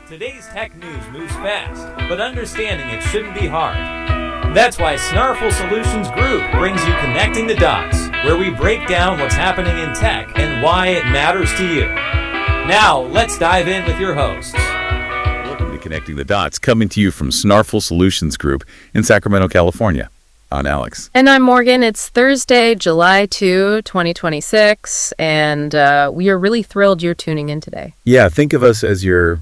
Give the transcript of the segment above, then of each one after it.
Today's tech news moves fast, but understanding it shouldn't be hard. That's why Snarful Solutions Group brings you Connecting the Dots, where we break down what's happening in tech and why it matters to you. Now, let's dive in with your hosts. Welcome to Connecting the Dots, coming to you from Snarful Solutions Group in Sacramento, California. I'm Alex. And I'm Morgan. It's Thursday, July 2, 2026, and we are really thrilled you're tuning in today. Yeah, think of us as your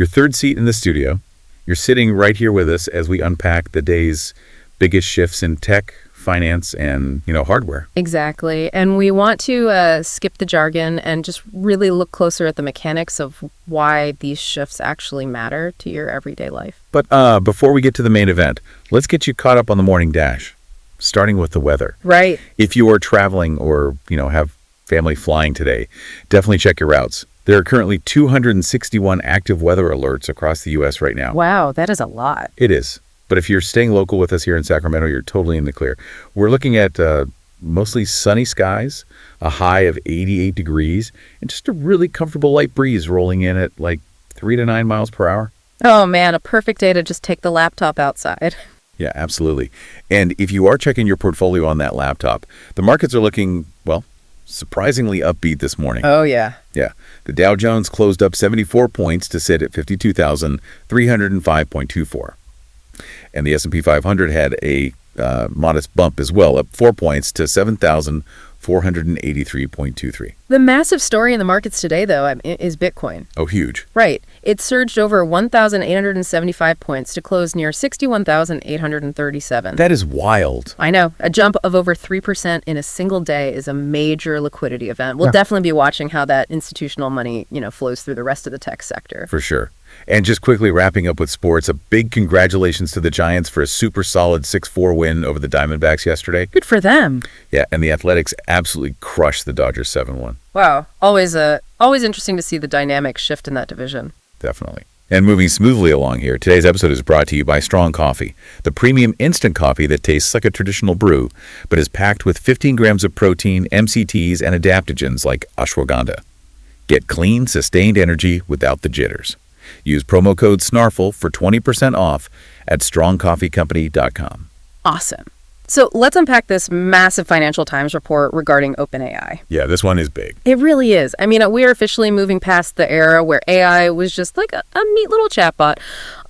third seat in the studio. You're sitting right here with us as we unpack the day's biggest shifts in tech, finance, and, hardware. Exactly. And we want to skip the jargon and just really look closer at the mechanics of why these shifts actually matter to your everyday life. But before we get to the main event, let's get you caught up on the morning dash, starting with the weather. Right. If you are traveling or, have family flying today, definitely check your routes. There are currently 261 active weather alerts across the U.S. right now. Wow, that is a lot. It is. But if you're staying local with us here in Sacramento, you're totally in the clear. We're looking at mostly sunny skies, a high of 88 degrees, and just a really comfortable light breeze rolling in at like 3 to 9 miles per hour. Oh, man, a perfect day to just take the laptop outside. Yeah, absolutely. And if you are checking your portfolio on that laptop, the markets are looking, surprisingly upbeat this morning. Oh, yeah. Yeah. The Dow Jones closed up 74 points to sit at 52,305.24. And the S&P 500 had a modest bump as well, up 4 points to 7,483.23. The massive story in the markets today, though, is Bitcoin. Oh, huge. Right. It surged over 1,875 points to close near 61,837. That is wild. I know. A jump of over 3% in a single day is a major liquidity event. We'll definitely be watching how that institutional money, flows through the rest of the tech sector. For sure. And just quickly wrapping up with sports, a big congratulations to the Giants for a super solid 6-4 win over the Diamondbacks yesterday. Good for them. Yeah, and the Athletics absolutely crushed the Dodgers 7-1. Wow. Always interesting to see the dynamic shift in that division. Definitely. And moving smoothly along here, today's episode is brought to you by Strong Coffee, the premium instant coffee that tastes like a traditional brew, but is packed with 15 grams of protein, MCTs, and adaptogens like ashwagandha. Get clean, sustained energy without the jitters. Use promo code SNARFL for 20% off at strongcoffeecompany.com. Awesome. So let's unpack this massive Financial Times report regarding OpenAI. Yeah, this one is big. It really is. I mean, we're officially moving past the era where AI was just like a neat little chatbot.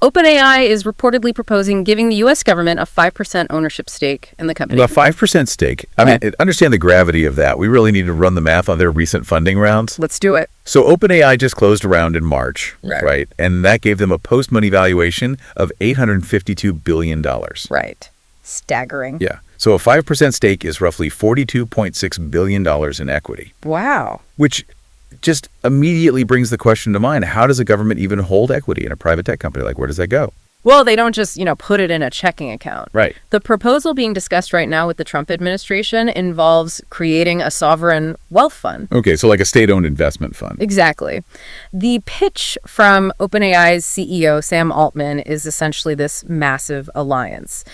OpenAI is reportedly proposing giving the U.S. government a 5% ownership stake in the company. A 5% stake. Understand the gravity of that. We really need to run the math on their recent funding rounds. Let's do it. So OpenAI just closed a round in March, right? And that gave them a post-money valuation of $852 billion. Right. Staggering. Yeah. So a 5% stake is roughly $42.6 billion in equity. Wow. Which just immediately brings the question to mind, how does a government even hold equity in a private tech company? Like, where does that go? Well, they don't just, put it in a checking account. Right. The proposal being discussed right now with the Trump administration involves creating a sovereign wealth fund. Okay, so like a state-owned investment fund. Exactly. The pitch from OpenAI's CEO, Sam Altman, is essentially this massive alliance.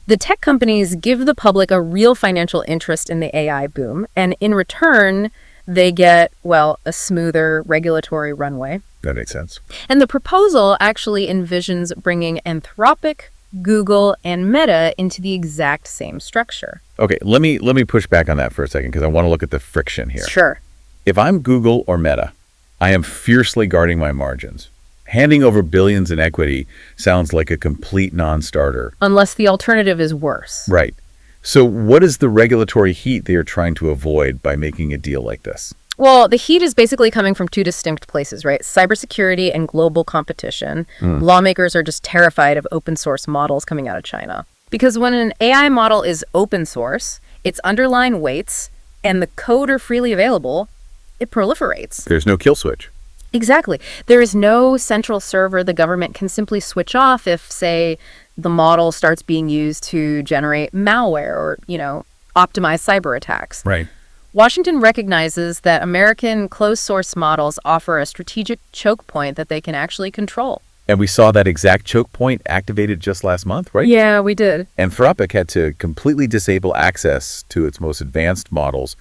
The tech companies give the public a real financial interest in the AI boom, and in return, they get, a smoother regulatory runway. That makes sense. And the proposal actually envisions bringing Anthropic, Google, and Meta into the exact same structure. Okay, let me push back on that for a second because I want to look at the friction here. Sure. If I'm Google or Meta, I am fiercely guarding my margins. Handing over billions in equity sounds like a complete non-starter. Unless the alternative is worse. Right. So what is the regulatory heat they are trying to avoid by making a deal like this? Well, the heat is basically coming from two distinct places, right? Cybersecurity and global competition. Lawmakers are just terrified of open source models coming out of China. Because when an AI model is open source, its underlying weights and the code are freely available, it proliferates. There's no kill switch. Exactly. There is no central server the government can simply switch off if, say, the model starts being used to generate malware or, optimize cyber attacks. Right. Washington recognizes that American closed source models offer a strategic choke point that they can actually control. And we saw that exact choke point activated just last month, right? Yeah, we did. Anthropic had to completely disable access to its most advanced models,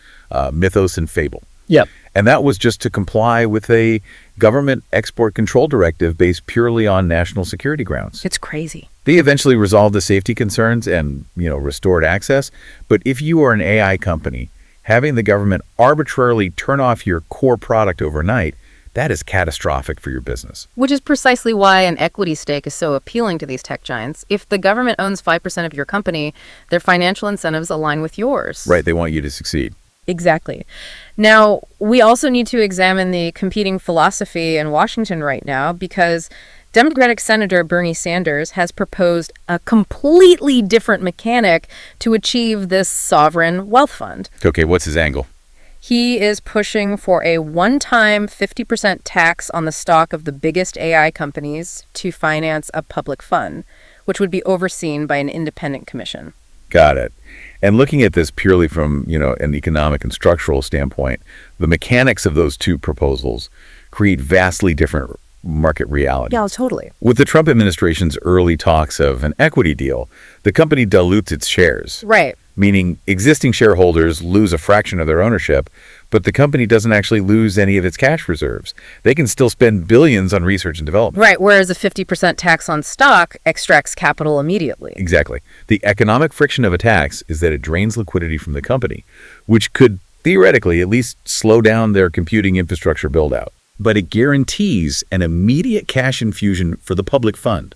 Mythos and Fable. Yep. And that was just to comply with a government export control directive based purely on national security grounds. It's crazy. They eventually resolved the safety concerns and, restored access. But if you are an AI company, having the government arbitrarily turn off your core product overnight, that is catastrophic for your business. Which is precisely why an equity stake is so appealing to these tech giants. If the government owns 5% of your company, their financial incentives align with yours. Right, they want you to succeed. Exactly. Now, we also need to examine the competing philosophy in Washington right now because Democratic Senator Bernie Sanders has proposed a completely different mechanic to achieve this sovereign wealth fund. Okay, what's his angle? He is pushing for a one-time 50% tax on the stock of the biggest AI companies to finance a public fund, which would be overseen by an independent commission. Got it. And looking at this purely from, an economic and structural standpoint, the mechanics of those two proposals create vastly different market reality. Yeah, totally. With the Trump administration's early talks of an equity deal, the company dilutes its shares. Right. Meaning existing shareholders lose a fraction of their ownership, but the company doesn't actually lose any of its cash reserves. They can still spend billions on research and development. Right, whereas a 50% tax on stock extracts capital immediately. Exactly. The economic friction of a tax is that it drains liquidity from the company, which could theoretically at least slow down their computing infrastructure build-out. But it guarantees an immediate cash infusion for the public fund,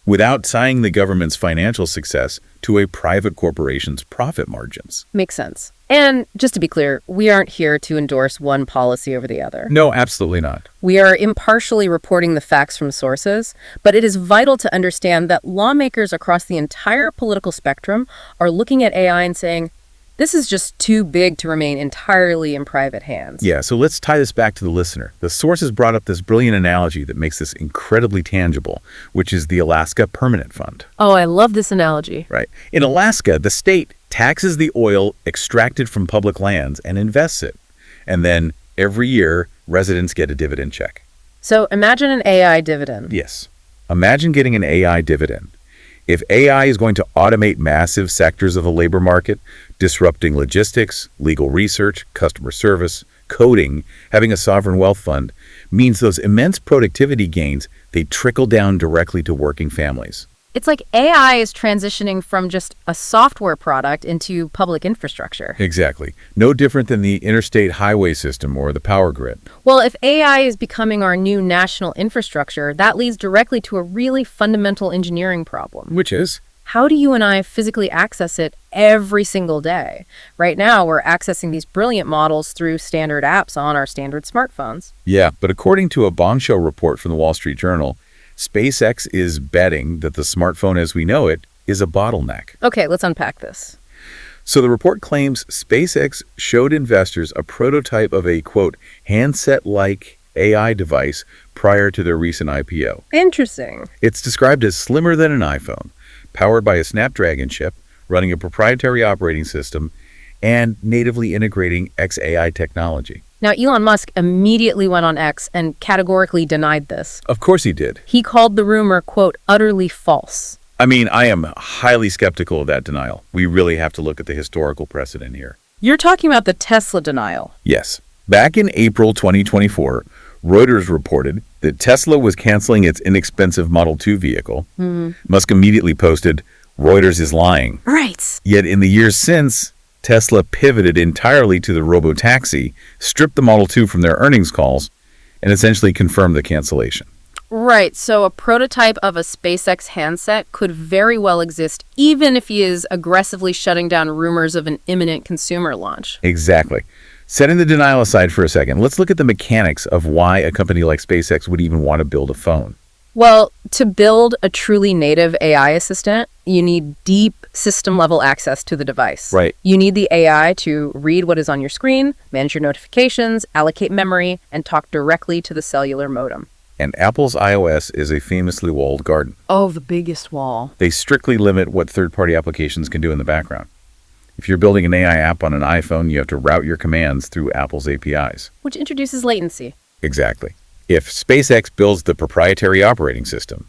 without tying the government's financial success to a private corporation's profit margins. Makes sense. And just to be clear, we aren't here to endorse one policy over the other. No, absolutely not. We are impartially reporting the facts from sources, but it is vital to understand that lawmakers across the entire political spectrum are looking at AI and saying, this is just too big to remain entirely in private hands. Yeah, so let's tie this back to the listener. The sources brought up this brilliant analogy that makes this incredibly tangible, which is the Alaska Permanent Fund. Oh, I love this analogy. Right. In Alaska, the state taxes the oil extracted from public lands and invests it. And then every year, residents get a dividend check. So imagine an AI dividend. Yes. Imagine getting an AI dividend. If AI is going to automate massive sectors of the labor market, disrupting logistics, legal research, customer service, coding, having a sovereign wealth fund means those immense productivity gains, they trickle down directly to working families. It's like AI is transitioning from just a software product into public infrastructure. Exactly. No different than the interstate highway system or the power grid. Well, if AI is becoming our new national infrastructure, that leads directly to a really fundamental engineering problem. Which is? How do you and I physically access it every single day? Right now, we're accessing these brilliant models through standard apps on our standard smartphones. Yeah, but according to a bombshell report from the Wall Street Journal, SpaceX is betting that the smartphone as we know it is a bottleneck. Okay, let's unpack this. So the report claims SpaceX showed investors a prototype of a, quote, handset-like AI device prior to their recent IPO. Interesting. It's described as slimmer than an iPhone, powered by a Snapdragon chip, running a proprietary operating system, and natively integrating XAI technology. Now, Elon Musk immediately went on X and categorically denied this. Of course he did. He called the rumor, quote, utterly false. I mean, I am highly skeptical of that denial. We really have to look at the historical precedent here. You're talking about the Tesla denial. Yes. Back in April 2024, Reuters reported that Tesla was canceling its inexpensive Model 2 vehicle. Musk immediately posted, Reuters is lying. Right. Yet in the years since, Tesla pivoted entirely to the robotaxi, stripped the Model 2 from their earnings calls, and essentially confirmed the cancellation. Right, so a prototype of a SpaceX handset could very well exist even if he is aggressively shutting down rumors of an imminent consumer launch. Exactly. Setting the denial aside for a second, let's look at the mechanics of why a company like SpaceX would even want to build a phone. Well, to build a truly native AI assistant, you need deep system-level access to the device. Right. You need the AI to read what is on your screen, manage your notifications, allocate memory, and talk directly to the cellular modem. And Apple's iOS is a famously walled garden. Oh, the biggest wall. They strictly limit what third-party applications can do in the background. If you're building an AI app on an iPhone, you have to route your commands through Apple's APIs. Which introduces latency. Exactly. If SpaceX builds the proprietary operating system,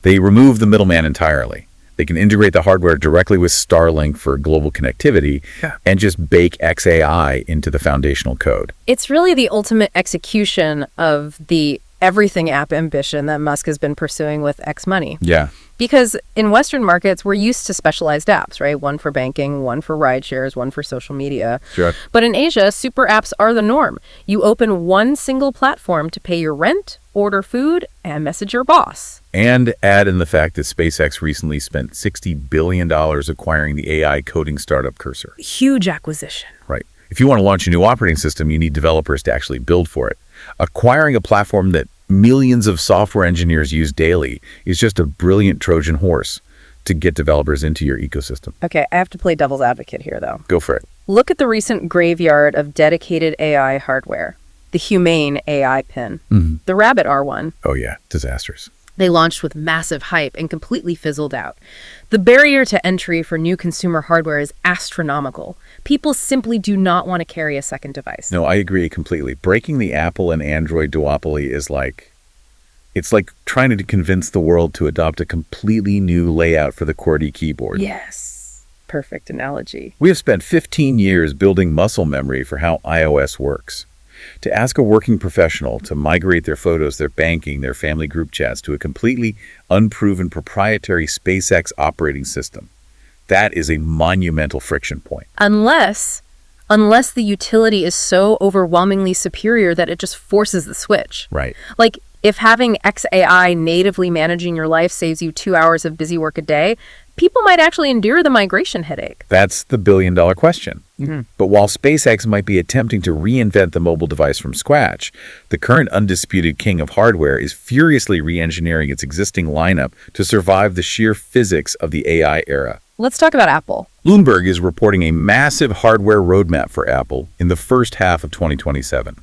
they remove the middleman entirely. They can integrate the hardware directly with Starlink for global connectivity and just bake XAI into the foundational code. It's really the ultimate execution of the everything app ambition that Musk has been pursuing with X Money. Yeah. Because in Western markets, we're used to specialized apps, right? One for banking, one for ride shares, one for social media. Sure. But in Asia, super apps are the norm. You open one single platform to pay your rent, order food, and message your boss. And add in the fact that SpaceX recently spent $60 billion acquiring the AI coding startup Cursor. Huge acquisition. Right. If you want to launch a new operating system, you need developers to actually build for it. Acquiring a platform that millions of software engineers use daily is just a brilliant Trojan horse to get developers into your ecosystem. Okay, I have to play devil's advocate here, though. Go for it. Look at the recent graveyard of dedicated AI hardware. The Humane AI pin. The Rabbit R1. Oh yeah, disastrous. They launched with massive hype and completely fizzled out. The barrier to entry for new consumer hardware is astronomical. People simply do not want to carry a second device. No, I agree completely. Breaking the Apple and Android duopoly is it's like trying to convince the world to adopt a completely new layout for the QWERTY keyboard. Yes. Perfect analogy. We have spent 15 years building muscle memory for how iOS works. To ask a working professional to migrate their photos, their banking, their family group chats to a completely unproven proprietary SpaceX operating system, that is a monumental friction point. Unless the utility is so overwhelmingly superior that it just forces the switch. Right. Like, if having XAI natively managing your life saves you 2 hours of busy work a day, people might actually endure the migration headache. That's the billion-dollar question. But while SpaceX might be attempting to reinvent the mobile device from scratch, the current undisputed king of hardware is furiously re-engineering its existing lineup to survive the sheer physics of the AI era. Let's talk about Apple. Bloomberg is reporting a massive hardware roadmap for Apple in the first half of 2027.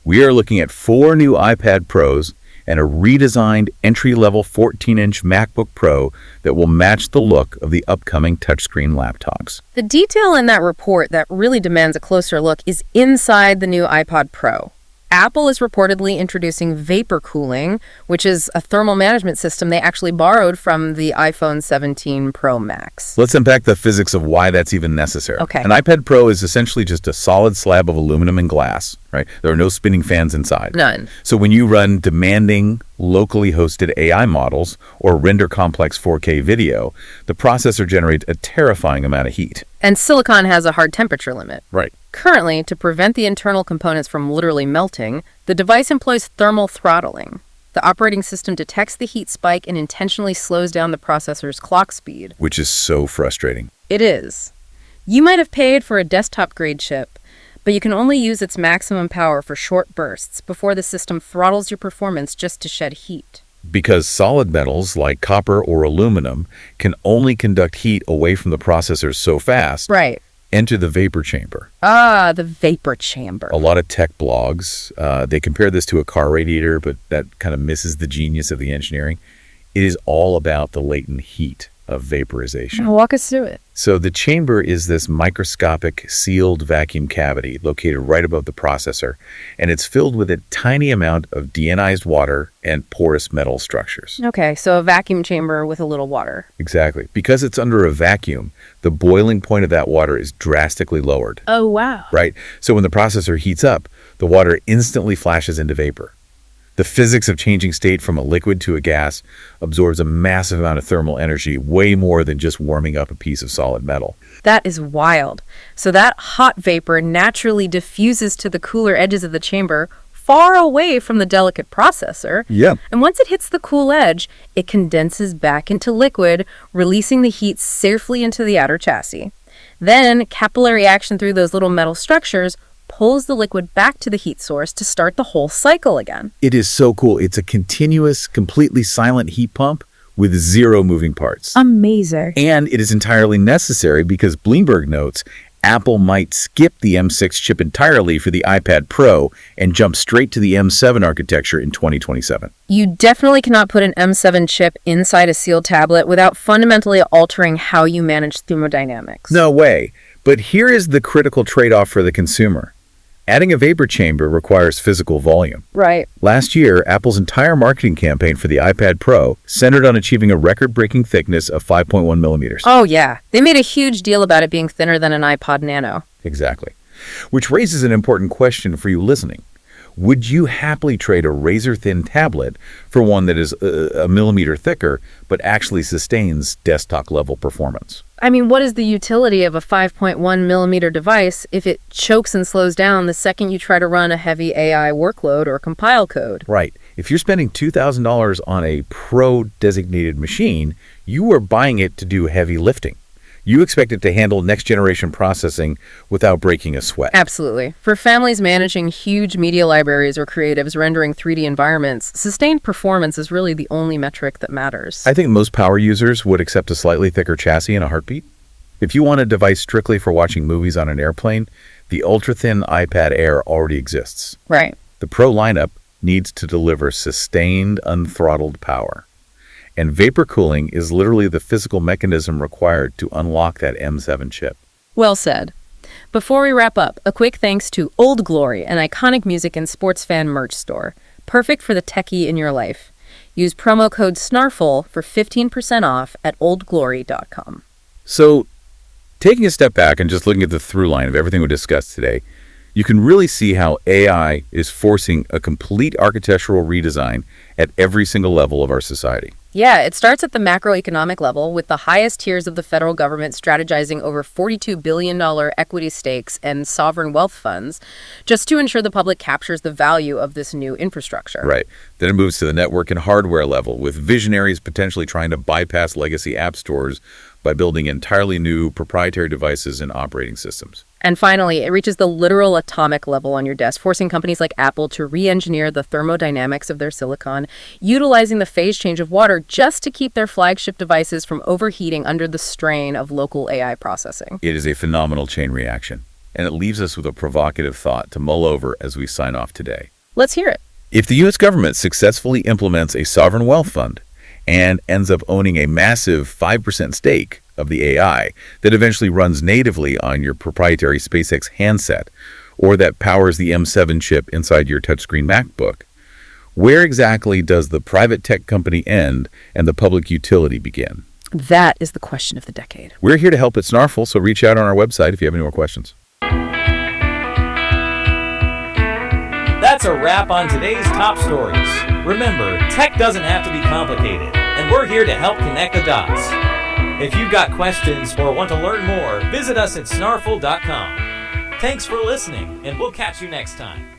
We are looking at 4 new iPad Pros and a redesigned entry-level 14-inch MacBook Pro that will match the look of the upcoming touchscreen laptops. The detail in that report that really demands a closer look is inside the new iPod Pro. Apple is reportedly introducing vapor cooling, which is a thermal management system they actually borrowed from the iPhone 17 Pro Max. Let's unpack the physics of why that's even necessary. Okay. An iPad Pro is essentially just a solid slab of aluminum and glass, right? There are no spinning fans inside. None. So when you run demanding, locally hosted AI models or render complex 4K video, the processor generates a terrifying amount of heat. And silicon has a hard temperature limit. Right. Currently, to prevent the internal components from literally melting, the device employs thermal throttling. The operating system detects the heat spike and intentionally slows down the processor's clock speed. Which is so frustrating. It is. You might have paid for a desktop-grade chip, but you can only use its maximum power for short bursts before the system throttles your performance just to shed heat. Because solid metals like copper or aluminum can only conduct heat away from the processor so fast. Right. Enter the vapor chamber. Ah, the vapor chamber. A lot of tech blogs, they compare this to a car radiator, but that kind of misses the genius of the engineering. It is all about the latent heat of vaporization. Walk us through it. So the chamber is this microscopic sealed vacuum cavity located right above the processor, and it's filled with a tiny amount of deionized water and porous metal structures. Okay, so a vacuum chamber with a little water. Exactly. Because it's under a vacuum, the boiling point of that water is drastically lowered. Oh, wow. Right? So when the processor heats up, the water instantly flashes into vapor. The physics of changing state from a liquid to a gas absorbs a massive amount of thermal energy, way more than just warming up a piece of solid metal. That is wild. So that hot vapor naturally diffuses to the cooler edges of the chamber, far away from the delicate processor. Yeah. And once it hits the cool edge, it condenses back into liquid, releasing the heat safely into the outer chassis. Then, capillary action through those little metal structures pulls the liquid back to the heat source to start the whole cycle again. It is so cool. It's a continuous, completely silent heat pump with 0 moving parts. Amazing. And it is entirely necessary because Bloomberg notes Apple might skip the M6 chip entirely for the iPad Pro and jump straight to the M7 architecture in 2027. You definitely cannot put an M7 chip inside a sealed tablet without fundamentally altering how you manage thermodynamics. No way. But here is the critical trade-off for the consumer. Adding a vapor chamber requires physical volume. Right. Last year, Apple's entire marketing campaign for the iPad Pro centered on achieving a record-breaking thickness of 5.1 millimeters. Oh, yeah. They made a huge deal about it being thinner than an iPod Nano. Exactly. Which raises an important question for you listening. Would you happily trade a razor-thin tablet for one that is a millimeter thicker but actually sustains desktop-level performance? I mean, what is the utility of a 5.1 millimeter device if it chokes and slows down the second you try to run a heavy AI workload or compile code? Right. If you're spending $2,000 on a pro-designated machine, you are buying it to do heavy lifting. You expect it to handle next-generation processing without breaking a sweat. Absolutely. For families managing huge media libraries or creatives rendering 3D environments, sustained performance is really the only metric that matters. I think most power users would accept a slightly thicker chassis in a heartbeat. If you want a device strictly for watching movies on an airplane, the ultra-thin iPad Air already exists. Right. The Pro lineup needs to deliver sustained, unthrottled power. And vapor cooling is literally the physical mechanism required to unlock that M7 chip. Well said. Before we wrap up, a quick thanks to Old Glory, an iconic music and sports fan merch store. Perfect for the techie in your life. Use promo code SNARFL for 15% off at oldglory.com. So, taking a step back and just looking at the through line of everything we discussed today, you can really see how AI is forcing a complete architectural redesign at every single level of our society. Yeah, it starts at the macroeconomic level with the highest tiers of the federal government strategizing over $42 billion equity stakes and sovereign wealth funds just to ensure the public captures the value of this new infrastructure. Right. Then it moves to the network and hardware level with visionaries potentially trying to bypass legacy app stores by building entirely new proprietary devices and operating systems. And finally, it reaches the literal atomic level on your desk, forcing companies like Apple to re-engineer the thermodynamics of their silicon, utilizing the phase change of water just to keep their flagship devices from overheating under the strain of local AI processing. It is a phenomenal chain reaction, and it leaves us with a provocative thought to mull over as we sign off today. Let's hear it. If the U.S. government successfully implements a sovereign wealth fund and ends up owning a massive 5% stake of the AI that eventually runs natively on your proprietary SpaceX handset, or that powers the M7 chip inside your touchscreen MacBook, where exactly does the private tech company end and the public utility begin? That is the question of the decade. We're here to help at Snarful, so reach out on our website if you have any more questions. That's a wrap on today's top stories. Remember, tech doesn't have to be complicated, and we're here to help connect the dots. If you've got questions or want to learn more, visit us at snarful.com. Thanks for listening, and we'll catch you next time.